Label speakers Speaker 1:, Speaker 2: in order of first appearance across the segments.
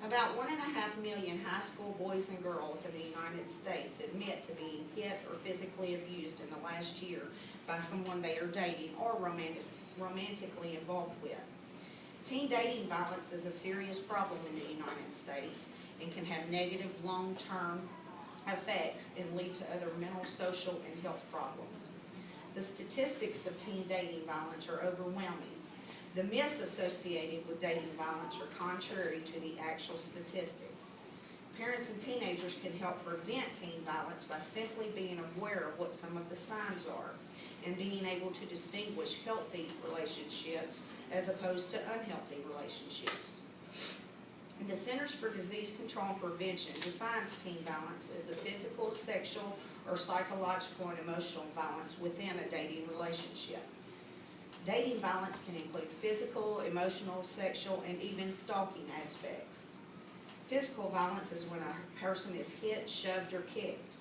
Speaker 1: About 1.5 million high school boys and girls in the United States admit to being hit or physically abused in the last year by someone they are dating or romantically involved with. Teen dating violence is a serious problem in the United States and can have negative long-term effects and lead to other mental, social, and health problems. The statistics of teen dating violence are overwhelming. The myths associated with dating violence are contrary to the actual statistics. Parents and teenagers can help prevent teen violence by simply being aware of what some of the signs are and being able to distinguish healthy relationships as opposed to unhealthy relationships. The Centers for Disease Control and Prevention defines teen violence as the physical, sexual, or psychological and emotional violence within a dating relationship. Dating violence can include physical, emotional, sexual, and even stalking aspects. Physical violence is when a person is hit, shoved, or kicked.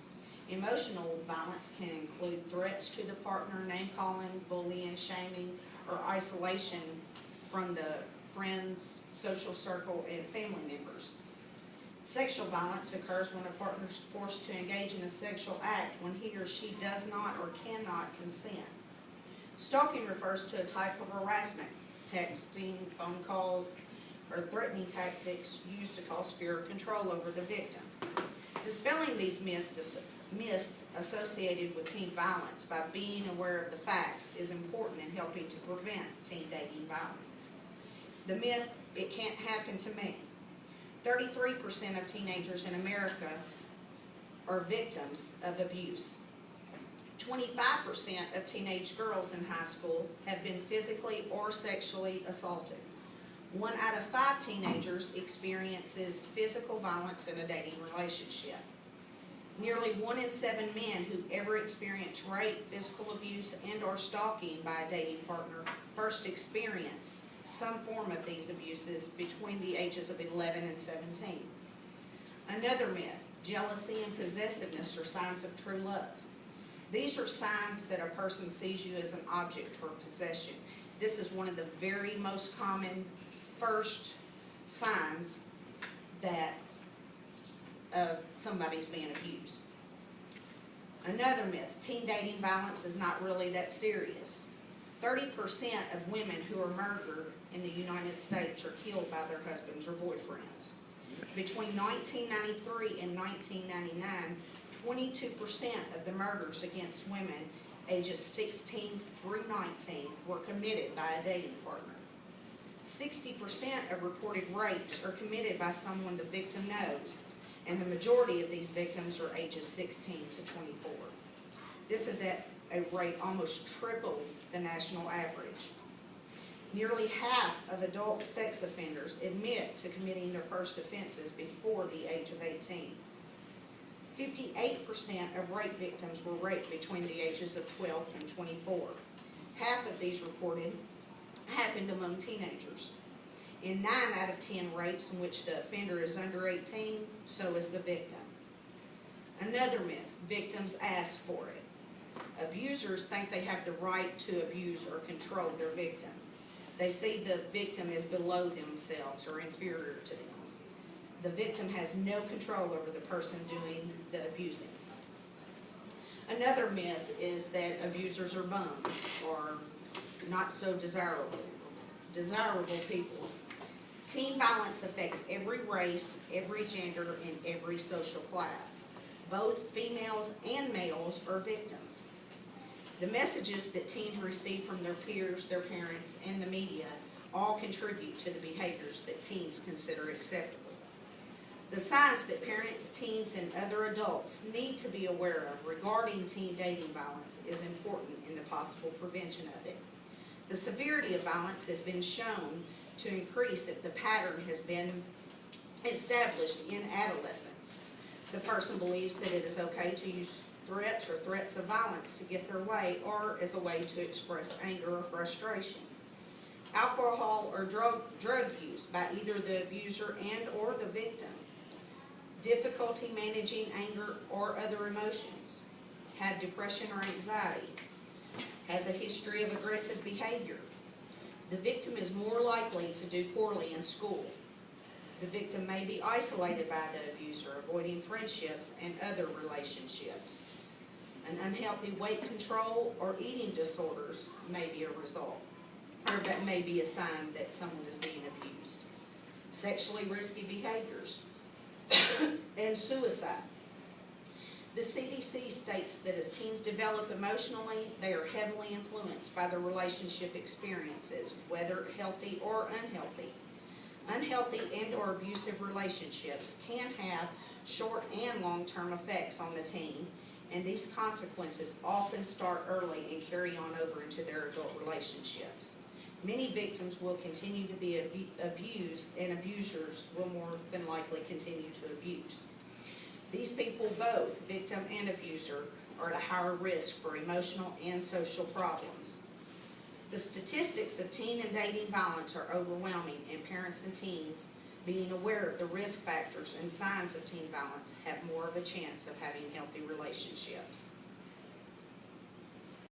Speaker 1: Emotional violence can include threats to the partner, name-calling, bullying, shaming, or isolation from the friends, social circle, and family members. Sexual violence occurs when a partner is forced to engage in a sexual act when he or she does not or cannot consent. Stalking refers to a type of harassment, texting, phone calls, or threatening tactics used to cause fear or control over the victim. Dispelling these myths associated with teen violence by being aware of the facts is important in helping to prevent teen dating violence. The myth, it can't happen to me. 33% of teenagers in America are victims of abuse. 25% of teenage girls in high school have been physically or sexually assaulted. 1 out of 5 teenagers experiences physical violence in a dating relationship. Nearly 1 in 7 men who ever experience rape, physical abuse, and or stalking by a dating partner first experience some form of these abuses between the ages of 11 and 17. Another myth, jealousy and possessiveness are signs of true love. These are signs that a person sees you as an object or possession. This is one of the very most common first signs that somebody's being abused. Another myth, teen dating violence is not really that serious. 30% of women who are murdered in the United States are killed by their husbands or boyfriends. Between 1993 and 1999, 22% of the murders against women ages 16 through 19 were committed by a dating partner. 60% of reported rapes are committed by someone the victim knows, and the majority of these victims are ages 16 to 24. This is at a rate almost triple the national average. Nearly half of adult sex offenders admit to committing their first offenses before the age of 18. 58% of rape victims were raped between the ages of 12 and 24. Half of these reported happened among teenagers. In 9 out of 10 rapes in which the offender is under 18, so is the victim. Another myth, victims ask for it. Abusers think they have the right to abuse or control their victim. They see the victim as below themselves or inferior to them. The victim has no control over the person doing the abusing. Another myth is that abusers are bums or not so desirable people. Teen violence affects every race, every gender, and every social class. Both females and males are victims. The messages that teens receive from their peers, their parents, and the media all contribute to the behaviors that teens consider acceptable. The signs that parents, teens, and other adults need to be aware of regarding teen dating violence is important in the possible prevention of it. The severity of violence has been shown to increase if the pattern has been established in adolescence. The person believes that it is okay to use threats or threats of violence to get their way or as a way to express anger or frustration. Alcohol or drug use by either the abuser and or the victim. Difficulty managing anger or other emotions. Had depression or anxiety. Has a history of aggressive behavior. The victim is more likely to do poorly in school. The victim may be isolated by the abuser, avoiding friendships and other relationships. An unhealthy weight control or eating disorders may be a result, or that may be a sign that someone is being abused. Sexually risky behaviors and suicide. The CDC states that as teens develop emotionally, they are heavily influenced by their relationship experiences, whether healthy or unhealthy. Unhealthy and or abusive relationships can have short and long-term effects on the teen, and these consequences often start early and carry on over into their adult relationships. Many victims will continue to be abused, and abusers will more than likely continue to abuse. These people, both victim and abuser, are at a higher risk for emotional and social problems. The statistics of teen and dating violence are overwhelming, and parents and teens, being aware of the risk factors and signs of teen violence, have more of a chance of having healthy relationships.